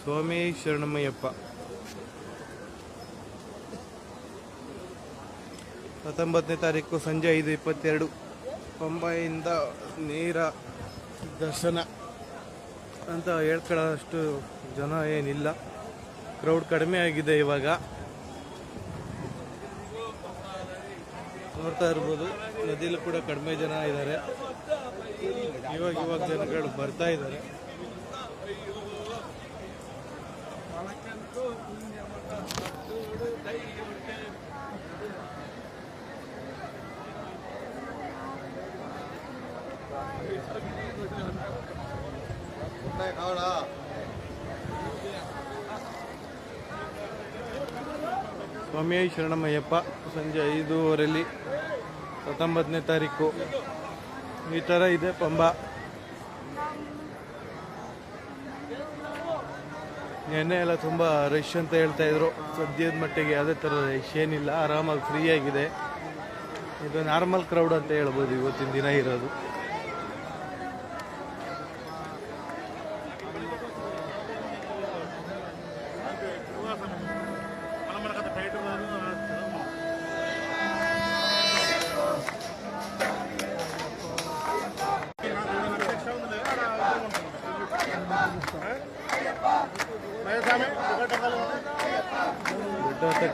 ಸ್ವಾಮಿ ಶರಣಮಯ್ಯಪ್ಪ 19ನೇ ತಾರೀಕು ಸಂಜೆ 5:22 ಪಂಬಾಯಿಂದ ನೇರ ದರ್ಶನ ಅಂತ ಹೇಳ್ಕೊಳ್ಳೋಷ್ಟು ಜನ ಏನಿಲ್ಲ. ಕ್ರೌಡ್ ಕಡಿಮೆ ಆಗಿದೆ. ಇವಾಗ ನೋಡ್ತಾ ಇರ್ಬೋದು, ನದಿಲೂ ಕೂಡ ಕಡಿಮೆ ಜನ ಇದ್ದಾರೆ. ಇವಾಗ ಜನಗಳು ಬರ್ತಾ ಇದ್ದಾರೆ. ಸ್ವಾಮಿ ಶರಣಮಯ್ಯಪ್ಪ ಸಂಜೆ 5:15 19ನೇ ತಾರೀಕು ಈ ಥರ ಇದೆ ಪಂಬ. ನೆನ್ನೆ ಎಲ್ಲ ತುಂಬ ರಶ್ ಅಂತ ಹೇಳ್ತಾ ಇದ್ರು. ಸದ್ಯದ ಮಟ್ಟಿಗೆ ಯಾವುದೇ ಥರ ರಶ್ ಏನಿಲ್ಲ, ಆರಾಮಾಗಿ ಫ್ರೀ ಆಗಿದೆ. ಇದು ನಾರ್ಮಲ್ ಕ್ರೌಡ್ ಅಂತ ಹೇಳ್ಬೋದು ಇವತ್ತಿನ ದಿನ ಇರೋದು.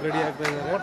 ರೆಡಿ ಆಗ್ತಾ ಇದ್ದಾರೆ.